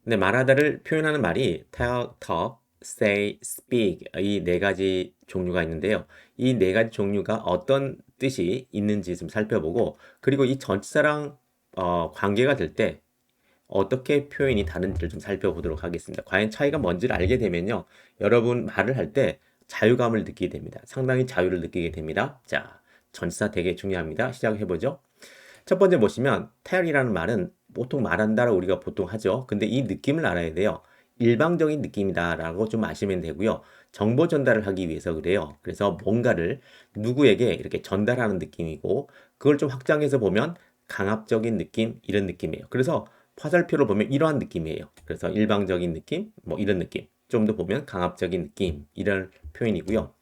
네, 말하다를 표현하는 말이 tell, talk, say, speak 이 네 가지 종류가 있는데요. 이 네 가지 종류가 어떤 뜻이 있는지 좀 살펴보고 그리고 이 전치사랑 관계가 될 때 어떻게 표현이 다른지를 좀 살펴보도록 하겠습니다. 과연 차이가 뭔지를 알게 되면요. 여러분 말을 할 때 자유감을 느끼게 됩니다. 상당히 자유를 느끼게 됩니다. 자, 전치사 되게 중요합니다. 시작해보죠. 첫 번째 보시면 tell이라는 말은 보통 말한다라고 우리가 보통 하죠. 근데 이 느낌을 알아야 돼요. 일방적인 느낌이다라고 좀 아시면 되고요. 정보 전달을 하기 위해서 그래요. 그래서 뭔가를 누구에게 이렇게 전달하는 느낌이고 그걸 좀 확장해서 보면 강압적인 느낌 이런 느낌이에요. 그래서 화살표를 보면 이러한 느낌이에요. 그래서 일방적인 느낌 뭐 이런 느낌. 좀 더 보면 강압적인 느낌 이런 표현이고요.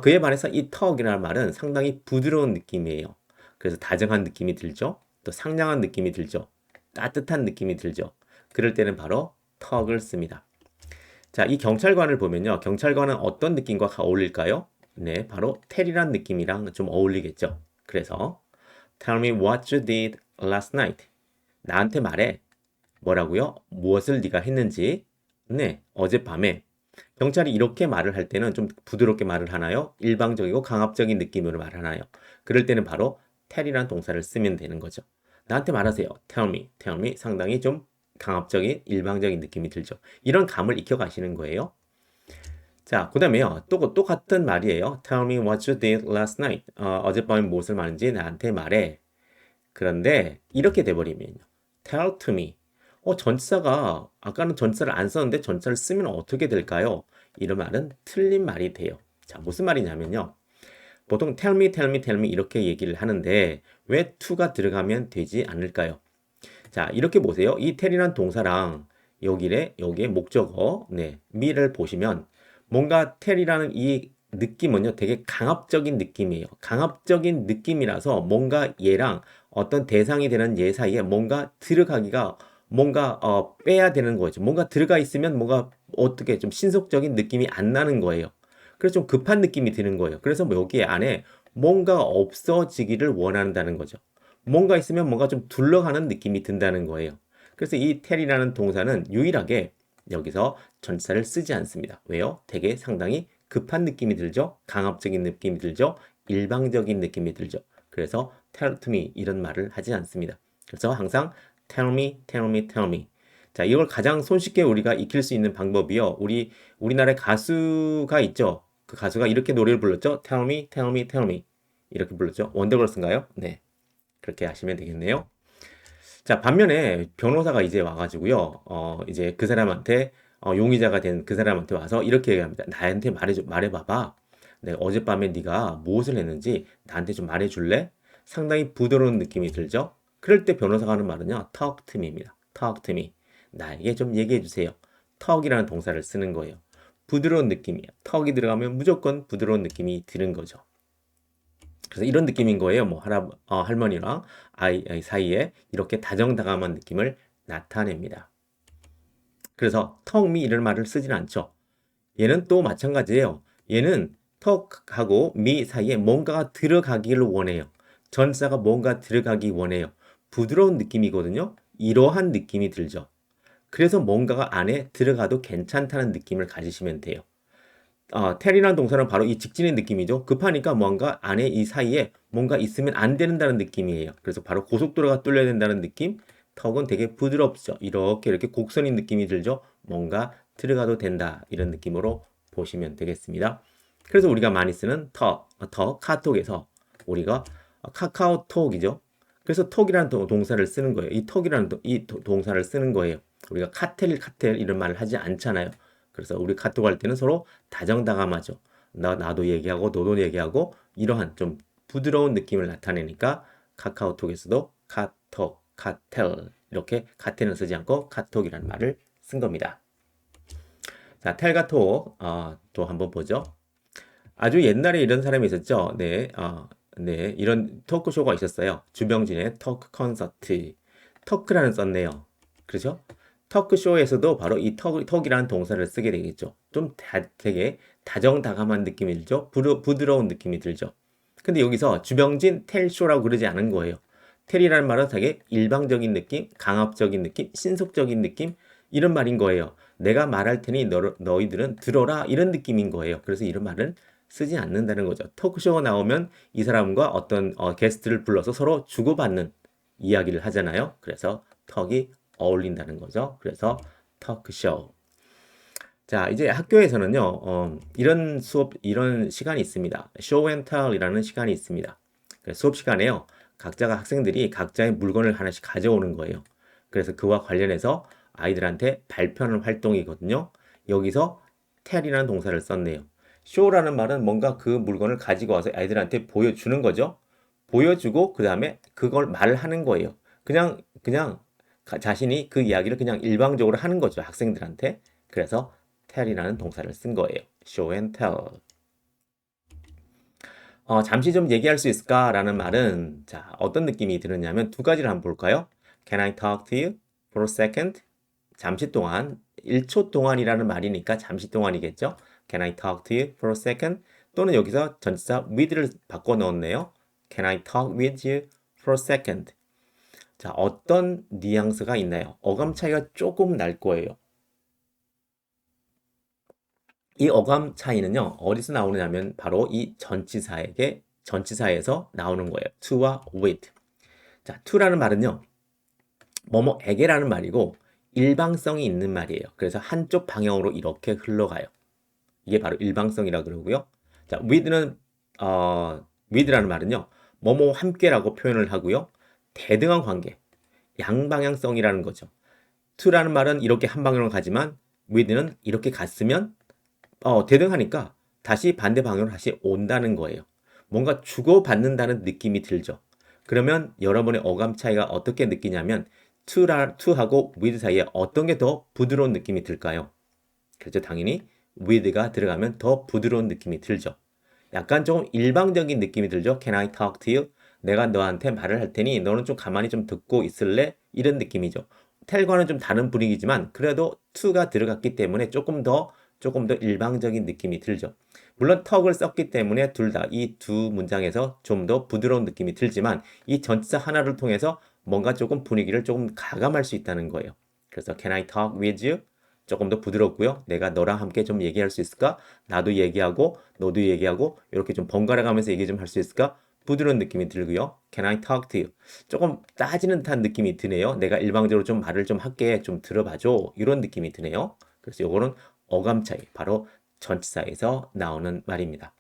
그에 반해서 이 턱이라는 말은 상당히 부드러운 느낌이에요. 그래서 다정한 느낌이 들죠. 또 상냥한 느낌이 들죠. 따뜻한 느낌이 들죠. 그럴 때는 바로 턱을 씁니다. 자, 이 경찰관을 보면요. 경찰관은 어떤 느낌과 어울릴까요? 네, 바로 텔이란 느낌이랑 좀 어울리겠죠. 그래서 Tell me what you did last night. 나한테 말해. 뭐라고요? 무엇을 네가 했는지. 네, 어젯밤에 경찰이 이렇게 말을 할 때는 좀 부드럽게 말을 하나요? 일방적이고 강압적인 느낌으로 말하나요? 그럴 때는 바로 tell이라는 동사를 쓰면 되는 거죠. 나한테 말하세요. tell me 상당히 좀 강압적인 일방적인 느낌이 들죠. 이런 감을 익혀가시는 거예요. 자, 그 다음에요. 또 똑같은 말이에요. Tell me what you did last night. 어젯밤에 무엇을 말했는지 나한테 말해. 그런데 이렇게 돼버리면요. tell to me. 전치사가 아까는 전치사를 안 썼는데 전치사를 쓰면 어떻게 될까요? 이런 말은 틀린 말이 돼요. 자, 무슨 말이냐면요. 보통 tell me 이렇게 얘기를 하는데 왜 to가 들어가면 되지 않을까요? 자, 이렇게 보세요. 이 tell이란 동사랑 여기에 목적어, 네, me를 보시면 뭔가 tell이라는 이 느낌은요, 되게 강압적인 느낌이에요. 강압적인 느낌이라서 뭔가 얘랑 어떤 대상이 되는 얘 사이에 뭔가 들어가기가 뭔가 빼야 되는 거죠. 뭔가 들어가 있으면 뭔가 어떻게 좀 신속적인 느낌이 안 나는 거예요. 그래서 좀 급한 느낌이 드는 거예요. 그래서 뭐 여기 안에 뭔가 없어지기를 원한다는 거죠. 뭔가 있으면 뭔가 좀 둘러가는 느낌이 든다는 거예요. 그래서 이 텔이라는 동사는 유일하게 여기서 전치사를 쓰지 않습니다. 왜요? 되게 상당히 급한 느낌이 들죠? 강압적인 느낌이 들죠? 일방적인 느낌이 들죠? 그래서 tell to me 이런 말을 하지 않습니다. 그래서 항상 tell me, tell me, tell me. 자, 이걸 가장 손쉽게 우리가 익힐 수 있는 방법이요. 우리나라의 가수가 있죠. 그 가수가 이렇게 노래를 불렀죠. Tell me, tell me, tell me. 이렇게 불렀죠. 원더걸스인가요? 네. 그렇게 하시면 되겠네요. 자, 반면에 변호사가 이제 와가지고요, 이제 그 사람한테, 용의자가 된 그 사람한테 와서 이렇게 얘기합니다. 나한테 말해봐봐. 내가 어젯밤에 네가 무엇을 했는지 나한테 좀 말해줄래? 상당히 부드러운 느낌이 들죠? 그럴 때 변호사가 하는 말은요, talk to me입니다. talk to me. 나에게 좀 얘기해주세요. talk이라는 동사를 쓰는 거예요. 부드러운 느낌이에요. talk이 들어가면 무조건 부드러운 느낌이 드는 거죠. 그래서 이런 느낌인 거예요. 뭐 할머니랑 아이 사이에 이렇게 다정다감한 느낌을 나타냅니다. 그래서 턱미 이런 말을 쓰진 않죠. 얘는 또 마찬가지예요. 얘는 턱하고 미 사이에 뭔가가 들어가기를 원해요. 전사가 뭔가 들어가기 원해요. 부드러운 느낌이거든요. 이러한 느낌이 들죠. 그래서 뭔가가 안에 들어가도 괜찮다는 느낌을 가지시면 돼요. 텔이라는 동사는 바로 이 직진의 느낌이죠. 급하니까 뭔가 안에 이 사이에 뭔가 있으면 안 된다는 느낌이에요. 그래서 바로 고속도로가 뚫려야 된다는 느낌. 턱은 되게 부드럽죠. 이렇게 곡선인 느낌이 들죠. 뭔가 들어가도 된다. 이런 느낌으로 보시면 되겠습니다. 그래서 우리가 많이 쓰는 카톡에서 우리가 카카오톡이죠. 그래서 톡이라는 동사를 쓰는 거예요. 이 톡이라는 동사를 쓰는 거예요. 우리가 카텔 이런 말을 하지 않잖아요. 그래서 우리 카톡 할 때는 서로 다정다감하죠. 나도 얘기하고 너도 얘기하고 이러한 좀 부드러운 느낌을 나타내니까 카카오톡에서도 카톡, 카텔 이렇게 카텔은 쓰지 않고 카톡이라는 말을 쓴 겁니다. 자, 텔가톡 또 한번 보죠. 아주 옛날에 이런 사람이 있었죠. 네, 네, 이런 토크쇼가 있었어요. 주병진의 토크 콘서트. 터크라는 썼네요. 그렇죠? 터크쇼에서도 바로 이 턱이라는 동사를 쓰게 되겠죠. 좀 되게 다정다감한 느낌이 들죠? 부드러운 느낌이 들죠? 근데 여기서 주병진 텔쇼라고 그러지 않은 거예요. 텔이라는 말은 되게 일방적인 느낌, 강압적인 느낌, 신속적인 느낌, 이런 말인 거예요. 내가 말할 테니 너희들은 들어라 이런 느낌인 거예요. 그래서 이런 말은 쓰지 않는다는 거죠. 토크쇼가 나오면 이 사람과 어떤 게스트를 불러서 서로 주고받는 이야기를 하잖아요. 그래서 턱이 어울린다는 거죠. 그래서 토크쇼. 자, 이제 학교에서는요, 이런 수업, 이런 시간이 있습니다. show and tell이라는 시간이 있습니다. 수업 시간에요, 각자가 학생들이 각자의 물건을 하나씩 가져오는 거예요. 그래서 그와 관련해서 아이들한테 발표하는 활동이거든요. 여기서 tell이라는 동사를 썼네요. show라는 말은 뭔가 그 물건을 가지고 와서 아이들한테 보여주는 거죠. 보여주고 그 다음에 그걸 말을 하는 거예요. 그냥 자신이 그 이야기를 그냥 일방적으로 하는 거죠. 학생들한테. 그래서 tell이라는 동사를 쓴 거예요. show and tell. 잠시 좀 얘기할 수 있을까라는 말은 자, 어떤 느낌이 드느냐면 두 가지를 한번 볼까요? Can I talk to you for a second? 잠시 동안, 1초 동안이라는 말이니까 잠시 동안이겠죠? Can I talk to you for a second? 또는 여기서 전치사 with를 바꿔 넣었네요. Can I talk with you for a second? 자, 어떤 뉘앙스가 있나요? 어감 차이가 조금 날 거예요. 이 어감 차이는요, 어디서 나오느냐면 바로 이 전치사에서 나오는 거예요. to와 with. 자, to라는 말은요, 뭐뭐에게라는 말이고 일방성이 있는 말이에요. 그래서 한쪽 방향으로 이렇게 흘러가요. 이게 바로 일방성이라 그러고요. 자, with라는 말은요, 뭐뭐 함께라고 표현을 하고요. 대등한 관계, 양방향성이라는 거죠. to라는 말은 이렇게 한 방향으로 가지만 with는 이렇게 갔으면 대등하니까 다시 반대 방향으로 다시 온다는 거예요. 뭔가 주고받는다는 느낌이 들죠. 그러면 여러분의 어감 차이가 어떻게 느끼냐면 to하고 with 사이에 어떤 게 더 부드러운 느낌이 들까요? 그렇죠. 당연히 with가 들어가면 더 부드러운 느낌이 들죠. 약간 조금 일방적인 느낌이 들죠. Can I talk to you? 내가 너한테 말을 할 테니 너는 좀 가만히 좀 듣고 있을래? 이런 느낌이죠. tell과는 좀 다른 분위기지만 그래도 to가 들어갔기 때문에 조금 더 일방적인 느낌이 들죠. 물론 턱을 썼기 때문에 둘 다 이 두 문장에서 좀 더 부드러운 느낌이 들지만 이 전치사 하나를 통해서 뭔가 조금 분위기를 조금 가감할 수 있다는 거예요. 그래서 Can I talk with you? 조금 더 부드럽고요. 내가 너랑 함께 좀 얘기할 수 있을까? 나도 얘기하고 너도 얘기하고 이렇게 좀 번갈아 가면서 얘기 좀 할 수 있을까? 부드러운 느낌이 들고요. Can I talk to you? 조금 따지는 듯한 느낌이 드네요. 내가 일방적으로 좀 말을 좀 할게. 좀 들어봐줘. 이런 느낌이 드네요. 그래서 요거는 어감 차이, 바로 전치사에서 나오는 말입니다.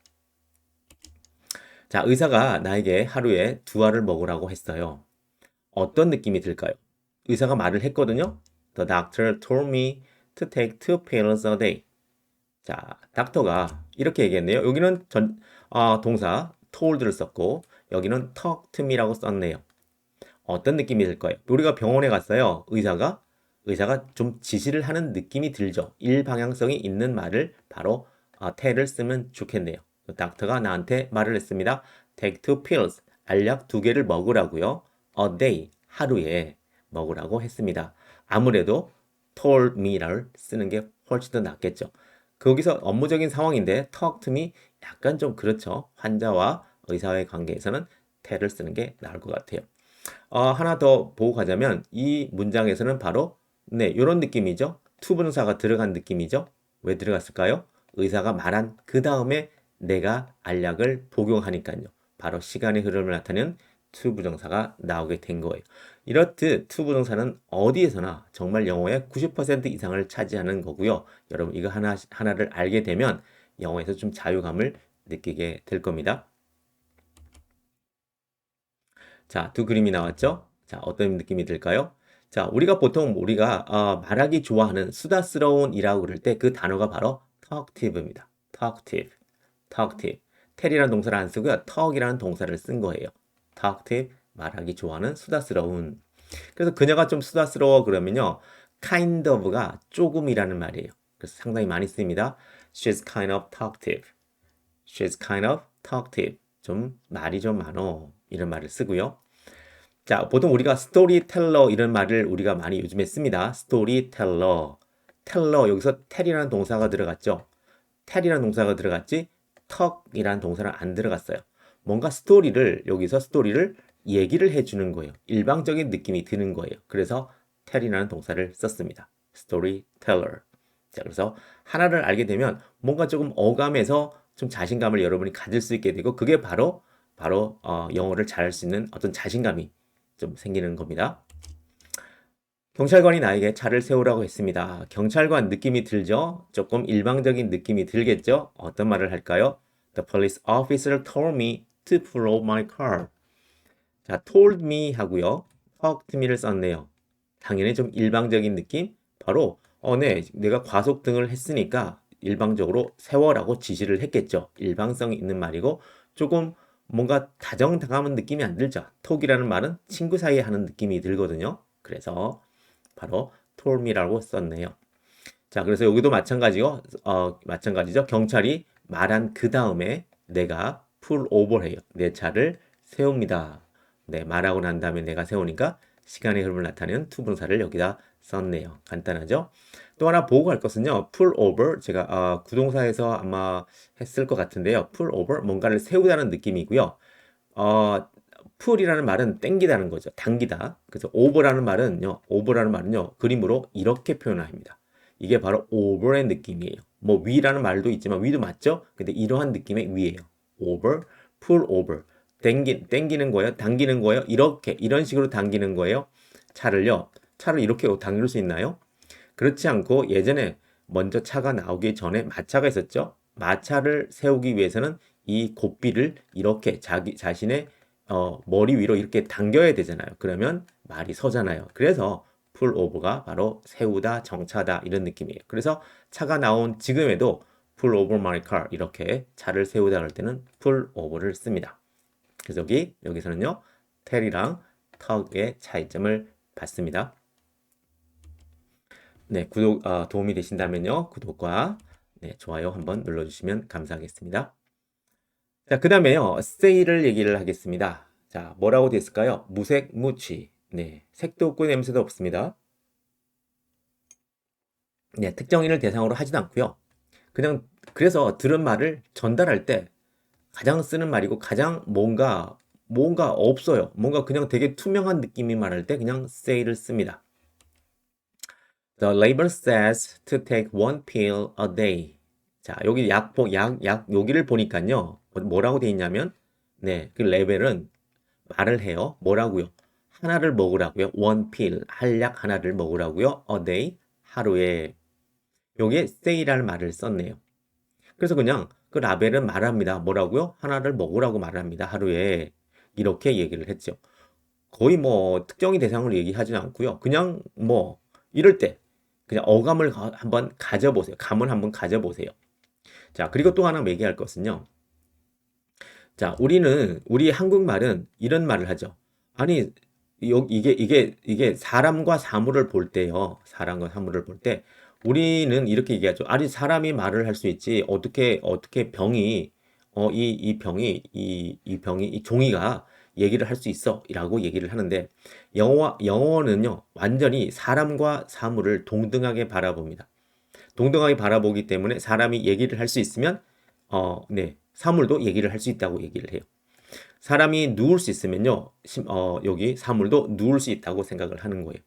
자, 의사가 나에게 하루에 2알을 먹으라고 했어요. 어떤 느낌이 들까요? 의사가 말을 했거든요. The doctor told me to take 2 pills a day. 자, 닥터가 이렇게 얘기했네요. 여기는 동사 told를 썼고 여기는 talk to me라고 썼네요. 어떤 느낌이 들까요? 우리가 병원에 갔어요. 의사가 좀 지시를 하는 느낌이 들죠. 일방향성이 있는 말을 바로 tell을 쓰면 좋겠네요. 닥터가 나한테 말을 했습니다. Take 2 pills. 알약 2개를 먹으라고요. A day. 하루에 먹으라고 했습니다. 아무래도 told me를 쓰는 게 훨씬 더 낫겠죠. 거기서 업무적인 상황인데 talk to me 약간 좀 그렇죠. 환자와 의사의 관계에서는 tell을 쓰는 게 나을 것 같아요. 하나 더 보고 가자면 이 문장에서는 바로 네, 이런 느낌이죠. to 부동사가 들어간 느낌이죠. 왜 들어갔을까요? 의사가 말한 그 다음에 내가 알약을 복용하니까요. 바로 시간의 흐름을 나타내는 to 부정사가 나오게 된 거예요. 이렇듯 to 부정사는 어디에서나 정말 영어의 90% 이상을 차지하는 거고요. 여러분 이거 하나를 알게 되면 영어에서 좀 자유감을 느끼게 될 겁니다. 자, 두 그림이 나왔죠? 자, 어떤 느낌이 들까요? 자, 우리가 말하기 좋아하는 수다스러운 이라고 그럴 때 그 단어가 바로 talkative입니다. talkative. tell이라는 동사를 안 쓰고요. talk이라는 동사를 쓴 거예요. talkative, 말하기 좋아하는 수다스러운. 그래서 그녀가 좀 수다스러워 그러면요. kind of가 조금이라는 말이에요. 그래서 상당히 많이 씁니다. She's kind of talkative. She's kind of talkative. 좀 말이 좀 많어. 이런 말을 쓰고요. 자, 보통 우리가 스토리텔러 이런 말을 우리가 많이 요즘에 씁니다. 스토리텔러. 텔러 여기서 텔이라는 동사가 들어갔죠. 텔이라는 동사가 들어갔지 턱이라는 동사는 안 들어갔어요. 뭔가 여기서 스토리를 얘기를 해주는 거예요. 일방적인 느낌이 드는 거예요. 그래서 텔이라는 동사를 썼습니다. storyteller. 자, 그래서 하나를 알게 되면 뭔가 조금 어감에서 좀 자신감을 여러분이 가질 수 있게 되고 그게 바로 영어를 잘할 수 있는 어떤 자신감이 좀 생기는 겁니다. 경찰관이 나에게 차를 세우라고 했습니다. 경찰관 느낌이 들죠? 조금 일방적인 느낌이 들겠죠? 어떤 말을 할까요? The police officer told me to pull over my car. 자, told me 하고요. talk to me를 썼네요. 당연히 좀 일방적인 느낌? 바로 네, 내가 과속등을 했으니까 일방적으로 세워라고 지시를 했겠죠. 일방성이 있는 말이고 조금 뭔가 다정다감한 느낌이 안 들죠. 톡이라는 말은 친구 사이에 하는 느낌이 들거든요. 그래서 바로 told me라고 썼네요. 자, 그래서 여기도 마찬가지죠. 경찰이 말한 그 다음에 내가 pull over 해요. 내 차를 세웁니다. 네, 말하고 난 다음에 내가 세우니까 시간의 흐름을 나타내는 투부정사를 여기다 썼네요. 간단하죠? 또 하나 보고 갈 것은요. pull over 제가 구동사에서 아마 했을 것 같은데요. pull over 뭔가를 세우다는 느낌이고요. pull이라는 말은 땡기다는 거죠. 당기다. 그래서 over라는 말은요. 그림으로 이렇게 표현합니다. 이게 바로 over의 느낌이에요. 뭐 위라는 말도 있지만 위도 맞죠? 근데 이러한 느낌의 위예요. over, pull over. 당기는 거예요. 당기는 거예요. 이런 식으로 당기는 거예요. 차를 이렇게 당길 수 있나요? 그렇지 않고 예전에 먼저 차가 나오기 전에 마차가 있었죠. 마차를 세우기 위해서는 이 고삐를 이렇게 자신의 머리 위로 이렇게 당겨야 되잖아요. 그러면 말이 서잖아요. 그래서 pull over가 바로 세우다, 정차다 이런 느낌이에요. 그래서 차가 나온 지금에도 pull over my car 이렇게 차를 세우다 할 때는 pull over를 씁니다. 그래서 여기서는요. 텔이랑 턱의 차이점을 봤습니다. 네, 도움이 되신다면요. 구독과 네, 좋아요 한번 눌러주시면 감사하겠습니다. 자, 그 다음에요. say를 얘기를 하겠습니다. 자, 뭐라고 되어 있을까요? 무색, 무취. 네, 색도 없고 냄새도 없습니다. 네, 특정인을 대상으로 하지도 않고요. 그래서 들은 말을 전달할 때 가장 쓰는 말이고 가장 뭔가 없어요. 뭔가 그냥 되게 투명한 느낌이 말할 때 그냥 say를 씁니다. The label says to take one pill a day. 자, 여기 여기를 보니까요. 뭐라고 돼 있냐면, 네, 그 레벨은 말을 해요. 뭐라고요? 하나를 먹으라고요. one pill, 한약 하나를 먹으라고요. a day, 하루에. 여기에 say라는 말을 썼네요. 그래서 그냥 그 라벨은 말합니다. 뭐라고요? 하나를 먹으라고 말합니다. 하루에. 이렇게 얘기를 했죠. 거의 뭐 특정인 대상을 얘기하지는 않고요. 그냥 뭐 이럴 때 그냥 어감을 한번 가져보세요. 감을 한번 가져보세요. 자, 그리고 또 하나 얘기할 것은요. 자, 우리 한국말은 이런 말을 하죠. 아니, 이게 사람과 사물을 볼 때요. 사람과 사물을 볼 때 우리는 이렇게 얘기하죠. 아니, 사람이 말을 할 수 있지. 어떻게 병이, 이 병이, 이 종이가 얘기를 할 수 있어. 라고 얘기를 하는데, 영어는요, 완전히 사람과 사물을 동등하게 바라봅니다. 동등하게 바라보기 때문에 사람이 얘기를 할 수 있으면, 네, 사물도 얘기를 할 수 있다고 얘기를 해요. 사람이 누울 수 있으면요, 여기 사물도 누울 수 있다고 생각을 하는 거예요.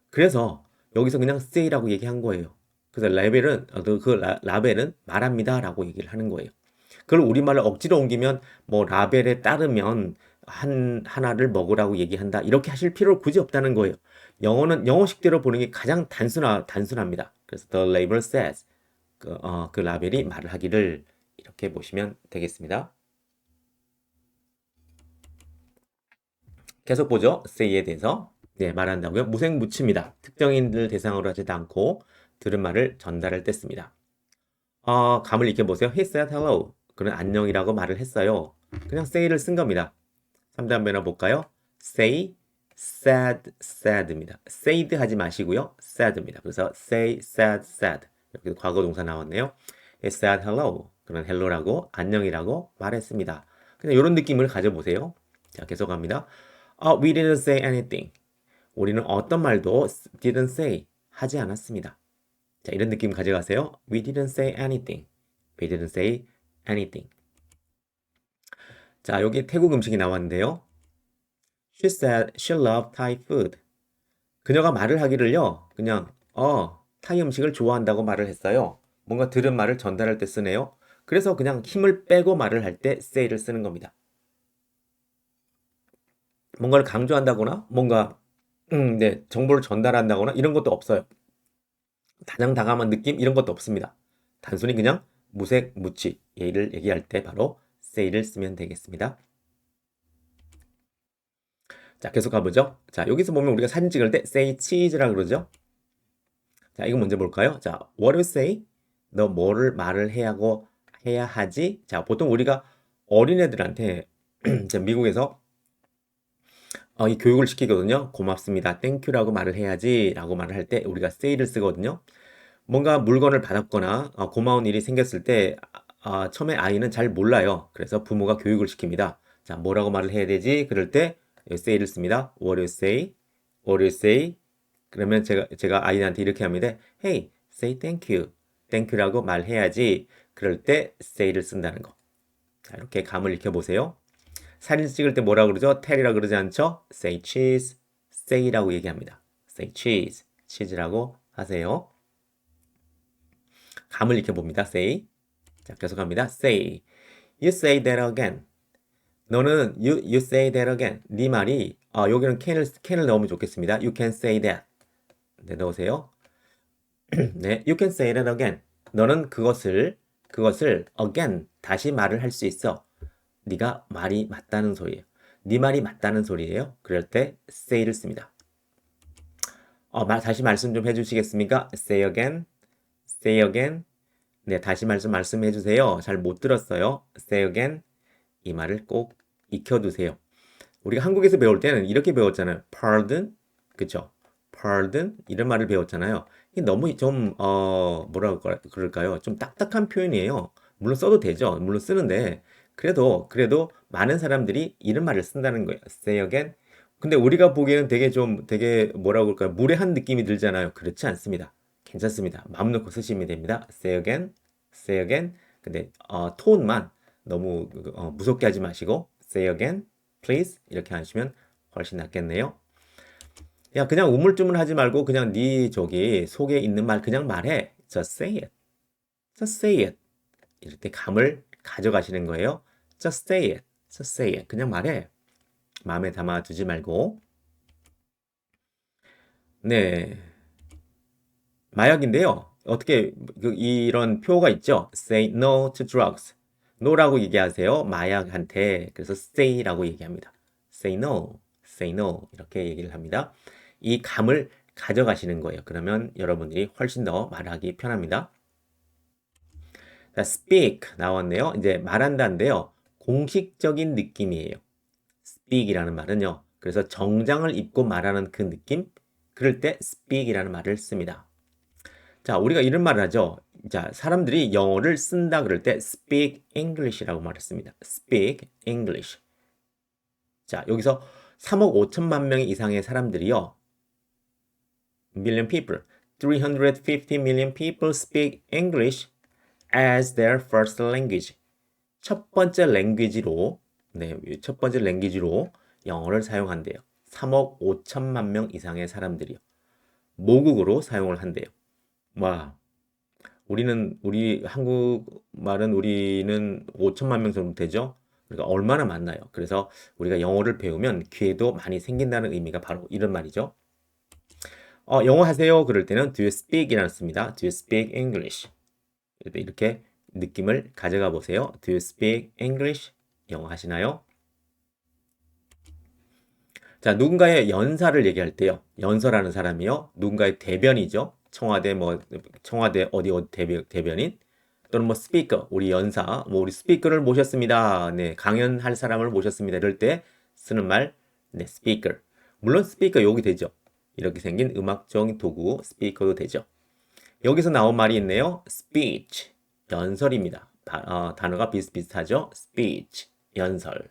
그래서 여기서 그냥 say라고 얘기한 거예요. 그래서 라벨은 말합니다라고 얘기를 하는 거예요. 그걸 우리말로 억지로 옮기면 뭐 라벨에 따르면 하나를 먹으라고 얘기한다. 이렇게 하실 필요 굳이 없다는 거예요. 영어는 영어식대로 보는 게 가장 단순합니다. 그래서 the label says 그 라벨이 말을 하기를 이렇게 보시면 되겠습니다. 계속 보죠. say에 대해서. 네, 말한다고요. 무색무취입니다. 특정인들 대상으로 하지도 않고 들은 말을 전달할 때 씁니다. 감을 익혀보세요. He said hello. 그는 안녕이라고 말을 했어요. 그냥 say를 쓴 겁니다. 3단 변화 볼까요? say, said입니다. said 하지 마시고요. said입니다. 그래서 say, said. 이렇게 과거 동사 나왔네요. He said hello. 그는 hello라고 안녕이라고 말했습니다. 그냥 이런 느낌을 가져보세요. 자, 계속합니다. We didn't say anything. 우리는 어떤 말도 didn't say 하지 않았습니다. 자, 이런 느낌 가져가세요. We didn't say anything. We didn't say anything. 자, 여기 태국 음식이 나왔는데요. She said she loved Thai food. 그녀가 말을 하기를요. 그냥 타이 음식을 좋아한다고 말을 했어요. 뭔가 들은 말을 전달할 때 쓰네요. 그래서 그냥 힘을 빼고 말을 할 때 say를 쓰는 겁니다. 뭔가를 강조한다거나 뭔가 네, 정보를 전달한다거나 이런 것도 없어요. 다정다감한 느낌 이런 것도 없습니다. 단순히 그냥 무색, 무취 얘를 얘기할 때 바로 say를 쓰면 되겠습니다. 자, 계속 가보죠. 자, 여기서 보면 우리가 사진 찍을 때 say cheese라 그러죠. 자, 이거 먼저 볼까요? 자, what do you say? 너 뭐를 말을 해야 하지? 자, 보통 우리가 어린애들한테 미국에서 이 교육을 시키거든요. 고맙습니다. 땡큐라고 말을 해야지 라고 말을 할 때 우리가 say를 쓰거든요. 뭔가 물건을 받았거나 고마운 일이 생겼을 때 처음에 아이는 잘 몰라요. 그래서 부모가 교육을 시킵니다. 자, 뭐라고 말을 해야 되지? 그럴 때 say를 씁니다. What do you say? What do you say? 그러면 제가 아이한테 이렇게 합니다. Hey, say thank you. thank you라고 말해야지. 그럴 때 say를 쓴다는 거. 자, 이렇게 감을 익혀보세요. 사진 찍을 때 뭐라고 그러죠? tell이라고 그러지 않죠? say cheese, say라고 얘기합니다. say cheese, 치즈라고 하세요. 감을 익혀봅니다. say. 자, 계속합니다. say. You say that again. 너는 you say that again. 네 말이 여기는 can을 넣으면 좋겠습니다. You can say that. 네, 넣으세요. 네, you can say that again. 너는 그것을 again 다시 말을 할 수 있어. 네가 말이 맞다는 소리예요. 네 말이 맞다는 소리예요. 그럴 때 say를 씁니다. 다시 말씀 좀 해주시겠습니까? Say again. Say again. 네, 다시 말씀해 주세요. 잘 못 들었어요. Say again. 이 말을 꼭 익혀두세요. 우리가 한국에서 배울 때는 이렇게 배웠잖아요. Pardon, 그쵸? Pardon 이런 말을 배웠잖아요. 이게 너무 좀 뭐라고 그럴까요? 좀 딱딱한 표현이에요. 물론 써도 되죠. 물론 쓰는데 그래도 많은 사람들이 이런 말을 쓴다는 거예요. Say again. 근데 우리가 보기에는 되게 뭐라고 그럴까요? 무례한 느낌이 들잖아요. 그렇지 않습니다. 괜찮습니다. 마음 놓고 쓰시면 됩니다. Say again, say again. 근데 톤만 너무 무섭게 하지 마시고 say again, please 이렇게 하시면 훨씬 낫겠네요. 야, 그냥 우물쭈물 하지 말고 그냥 네 저기 속에 있는 말 그냥 말해. Just say it. Just say it. 이럴 때 감을 가져가시는 거예요. Just say it. Just say it. 그냥 말해. 마음에 담아두지 말고. 네. 마약인데요. 어떻게 이런 표가 있죠? Say no to drugs. no라고 얘기하세요. 마약한테. 그래서 say라고 얘기합니다. Say no, say no 이렇게 얘기를 합니다. 이 감을 가져가시는 거예요. 그러면 여러분들이 훨씬 더 말하기 편합니다. 자, speak 나왔네요. 이제 말한다인데요. 공식적인 느낌이에요. speak이라는 말은요. 그래서 정장을 입고 말하는 그 느낌? 그럴 때 speak이라는 말을 씁니다. 자, 우리가 이런 말을 하죠. 자, 사람들이 영어를 쓴다 그럴 때 speak English라고 말했습니다. speak English. 자, 여기서 3억 5천만 명 이상의 사람들이요. million people, 350 million people speak English as their first language. 첫 번째 랭귀지로, 네, 첫 번째 랭귀지로 영어를 사용한대요. 3억 5천만 명 이상의 사람들이요. 모국어로 사용을 한대요. 와, 우리 한국말은 우리는 5천만 명 정도 되죠? 그러니까 얼마나 많나요? 그래서 우리가 영어를 배우면 기회도 많이 생긴다는 의미가 바로 이런 말이죠. 영어 하세요. 그럴 때는 do you speak이라는 씁니다. do you speak English? 이렇게 느낌을 가져가 보세요. do you speak English? 영어 하시나요? 자, 누군가의 연사를 얘기할 때요. 연서라는 사람이요. 누군가의 대변이죠. 청와대 어디 대변인 또는 뭐 스피커, 우리 연사, 뭐 우리 스피커를 모셨습니다. 네, 강연할 사람을 모셨습니다. 이럴 때 쓰는 말, 네, 스피커. 물론 스피커 여기 되죠. 이렇게 생긴 음악적 도구 스피커도 되죠. 여기서 나온 말이 있네요. speech, 연설입니다. 단어가 비슷비슷하죠. speech, 연설.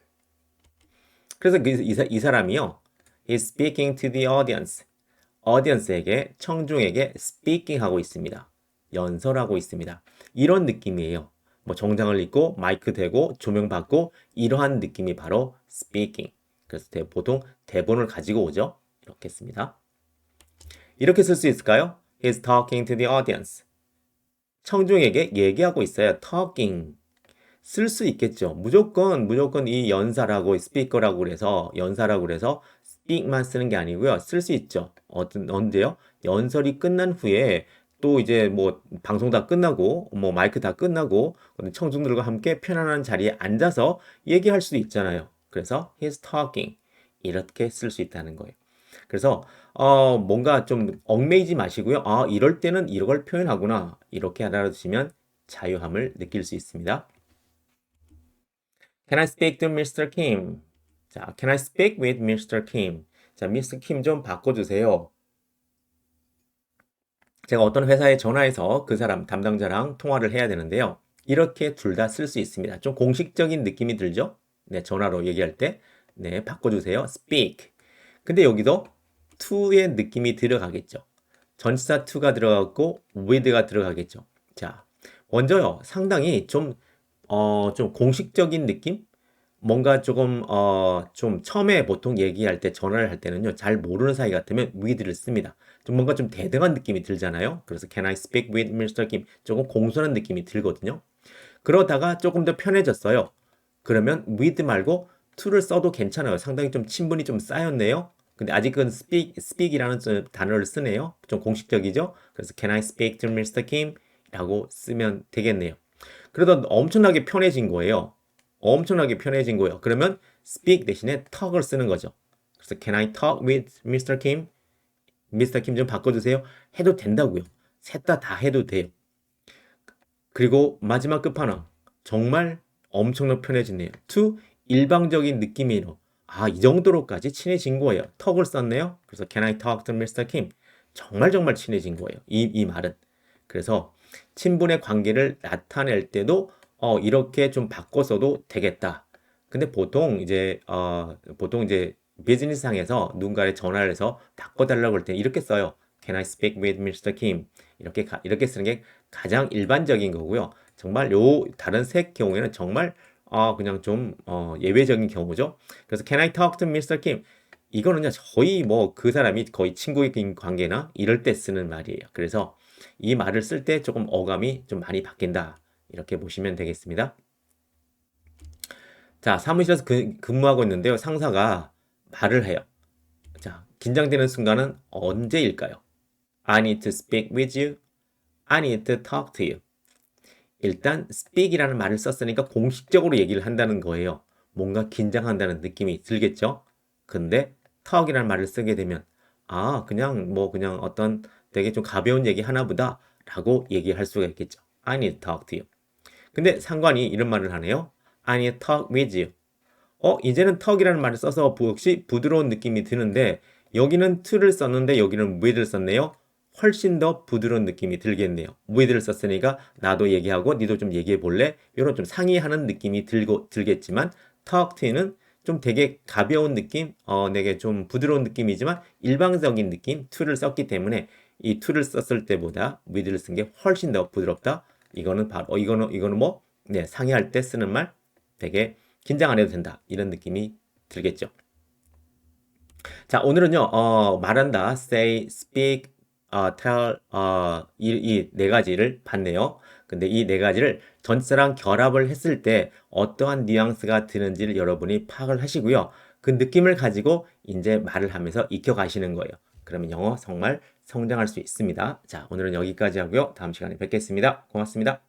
그래서 이 사람이요. He's speaking to the audience. audience에게, 청중에게 speaking 하고 있습니다. 연설하고 있습니다. 이런 느낌이에요. 뭐 정장을 입고 마이크 대고 조명 받고 이러한 느낌이 바로 speaking. 그래서 보통 대본을 가지고 오죠. 이렇게 씁니다. 이렇게 쓸 수 있을까요? He's talking to the audience. 청중에게 얘기하고 있어요. talking. 쓸 수 있겠죠. 무조건 이 연사라고, 스피커라고 그래서, 연사라고 그래서 speak만 쓰는 게 아니고요. 쓸 수 있죠. 언제요? 연설이 끝난 후에 또 이제 뭐 방송 다 끝나고, 뭐 마이크 다 끝나고, 청중들과 함께 편안한 자리에 앉아서 얘기할 수도 있잖아요. 그래서 he's talking. 이렇게 쓸 수 있다는 거예요. 그래서 뭔가 좀 얽매이지 마시고요. 아, 이럴 때는 이걸 표현하구나. 이렇게 알아두시면 자유함을 느낄 수 있습니다. Can I speak to Mr. Kim? 자, Can I speak with Mr. Kim? 자, Mr. Kim 좀 바꿔주세요. 제가 어떤 회사에 전화해서 그 사람 담당자랑 통화를 해야 되는데요. 이렇게 둘 다 쓸 수 있습니다. 좀 공식적인 느낌이 들죠? 네, 전화로 얘기할 때. 네, 바꿔주세요. speak. 근데 여기도 to의 느낌이 들어가겠죠. 전치사 to가 들어가고 with가 들어가겠죠. 자, 먼저요. 상당히 좀 공식적인 느낌? 뭔가 조금, 좀 처음에 보통 얘기할 때, 전화를 할 때는요, 잘 모르는 사이 같으면 with를 씁니다. 좀 뭔가 좀 대등한 느낌이 들잖아요. 그래서 can I speak with Mr. Kim? 조금 공손한 느낌이 들거든요. 그러다가 조금 더 편해졌어요. 그러면 with 말고 to를 써도 괜찮아요. 상당히 좀 친분이 좀 쌓였네요. 근데 아직은 speak이라는 단어를 쓰네요. 좀 공식적이죠? 그래서 can I speak to Mr. Kim? 라고 쓰면 되겠네요. 그러다 엄청나게 편해진 거예요. 엄청나게 편해진 거예요. 그러면 speak 대신에 talk을 쓰는 거죠. 그래서 can I talk with Mr. Kim? Mr. Kim 좀 바꿔주세요. 해도 된다고요. 셋 다 해도 돼요. 그리고 마지막 끝판왕. 정말 엄청나게 편해지네요. to 일방적인 느낌이에요. 아, 이 정도로까지 친해진 거예요. 턱을 썼네요. 그래서 can I talk to Mr. Kim? 정말 친해진 거예요. 이 말은. 그래서 친분의 관계를 나타낼 때도 이렇게 좀 바꿔서도 되겠다. 근데 보통 이제 비즈니스상에서 누군가에 전화를 해서 바꿔달라고 할 때 이렇게 써요. Can I speak with Mr. Kim? 이렇게 쓰는 게 가장 일반적인 거고요. 정말 다른 셋 경우에는 정말 그냥 좀 예외적인 경우죠. 그래서 Can I talk to Mr. Kim? 이거는요 거의 뭐 그 사람이 거의 친구인 관계나 이럴 때 쓰는 말이에요. 그래서 이 말을 쓸 때 조금 어감이 좀 많이 바뀐다. 이렇게 보시면 되겠습니다. 자, 사무실에서 근무하고 있는데요. 상사가 말을 해요. 자, 긴장되는 순간은 언제일까요? I need to speak with you. I need to talk to you. 일단 speak이라는 말을 썼으니까 공식적으로 얘기를 한다는 거예요. 뭔가 긴장한다는 느낌이 들겠죠? 근데 talk이라는 말을 쓰게 되면 그냥 어떤 되게 좀 가벼운 얘기 하나보다 라고 얘기할 수가 있겠죠. I need to talk to you. 근데 상관이 이런 말을 하네요. I need to talk with you. 이제는 턱이라는 말을 써서 역시 부드러운 느낌이 드는데 여기는 to를 썼는데 여기는 with를 썼네요. 훨씬 더 부드러운 느낌이 들겠네요. with를 썼으니까 나도 얘기하고 니도 좀 얘기해 볼래? 이런 좀 상의하는 느낌이 들겠지만 talk to는 좀 되게 가벼운 느낌, 되게 좀 부드러운 느낌이지만 일방적인 느낌, to를 썼기 때문에 이 to를 썼을 때보다 with를 쓴 게 훨씬 더 부드럽다. 이거는 바로 이거는 뭐 상의할 때 쓰는 말 되게 긴장 안 해도 된다. 이런 느낌이 들겠죠. 자, 오늘은요, 말한다, say, speak, tell, 이 네 가지를 봤네요. 근데 이 네 가지를 전치사랑 결합을 했을 때 어떠한 뉘앙스가 드는지를 여러분이 파악을 하시고요. 그 느낌을 가지고 이제 말을 하면서 익혀가시는 거예요. 그러면 영어 정말 성장할 수 있습니다. 자, 오늘은 여기까지 하고요. 다음 시간에 뵙겠습니다. 고맙습니다.